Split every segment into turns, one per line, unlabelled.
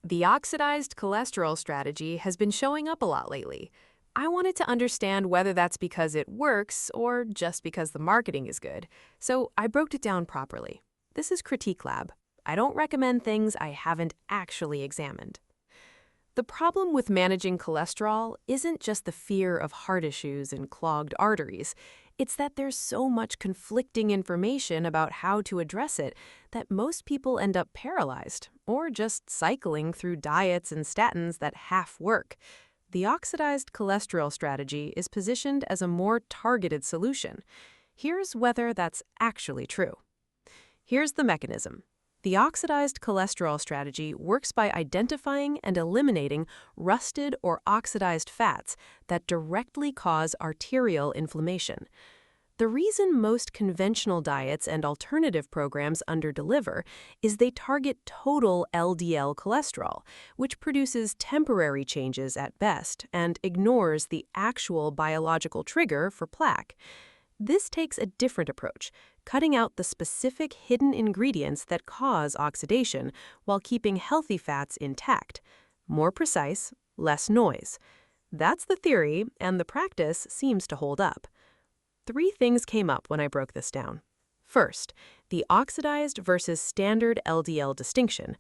The oxidized cholesterol strategy has been showing up a lot lately. I wanted to understand whether that's because it works or just because the marketing is good, so I broke it down properly. This is CritiqLab. I don't recommend things I haven't actually examined. The problem with managing cholesterol isn't just the fear of heart issues and clogged arteries. It's that there's so much conflicting information about how to address it that most people end up paralyzed or just cycling through diets and statins that half work. The oxidized cholesterol strategy is positioned as a more targeted solution. Here's whether that's actually true. Here's the mechanism. The oxidized cholesterol strategy works by identifying and eliminating rusted or oxidized fats that directly cause arterial inflammation. The reason most conventional diets and alternative programs underdeliver is they target total LDL cholesterol, which produces temporary changes at best and ignores the actual biological trigger for plaque. This takes a different approach, cutting out the specific hidden ingredients that cause oxidation while keeping healthy fats intact. More precise, less noise. That's the theory, and the practice seems to hold up. Three things came up when I broke this down. First, the oxidized versus standard LDL distinction.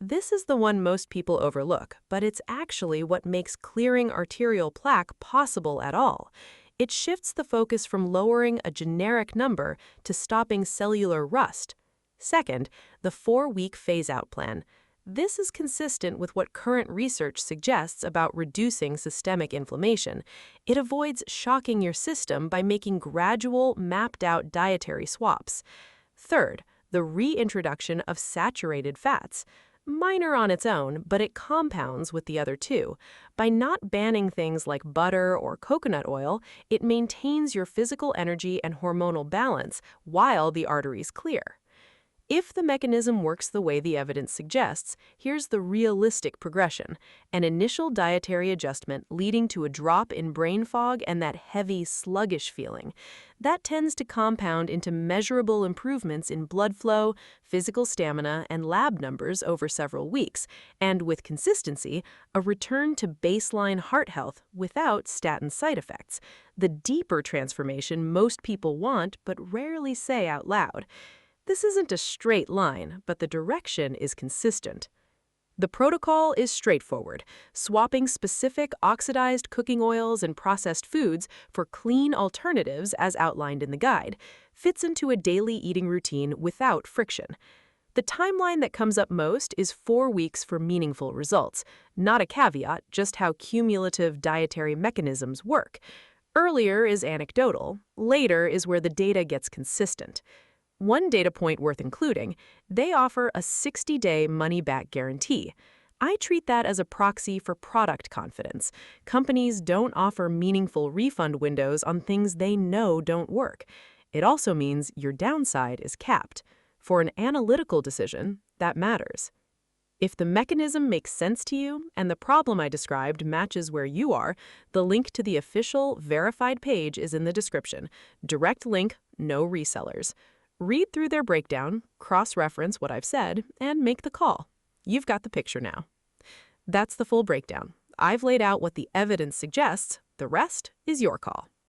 This is the one most people overlook, but it's actually what makes clearing arterial plaque possible at all. It shifts the focus from lowering a generic number to stopping cellular rust. Second, the 4-week phase-out plan. This is consistent with what current research suggests about reducing systemic inflammation. It avoids shocking your system by making gradual, mapped-out dietary swaps. Third, the reintroduction of saturated fats. Minor on its own, but it compounds with the other two. By not banning things like butter or coconut oil, it maintains your physical energy and hormonal balance while the arteries clear. If the mechanism works the way the evidence suggests, here's the realistic progression: an initial dietary adjustment leading to a drop in brain fog and that heavy, sluggish feeling. That tends to compound into measurable improvements in blood flow, physical stamina, and lab numbers over several weeks, and with consistency, a return to baseline heart health without statin side effects. The deeper transformation most people want but rarely say out loud. This isn't a straight line, but the direction is consistent. The protocol is straightforward. Swapping specific oxidized cooking oils and processed foods for clean alternatives, as outlined in the guide, fits into a daily eating routine without friction. The timeline that comes up most is 4 weeks for meaningful results. Not a caveat, just how cumulative dietary mechanisms work. Earlier is anecdotal. Later is where the data gets consistent. One data point worth including: they offer a 60-day money-back guarantee. I treat that as a proxy for product confidence. Companies don't offer meaningful refund windows on things they know don't work. It also means your downside is capped. For an analytical decision, that matters. If the mechanism makes sense to you and the problem I described matches where you are, the link to the official, verified page is in the description. Direct link, no resellers. Read through their breakdown, cross-reference what I've said, and make the call. You've got the picture now. That's the full breakdown. I've laid out what the evidence suggests. The rest is your call.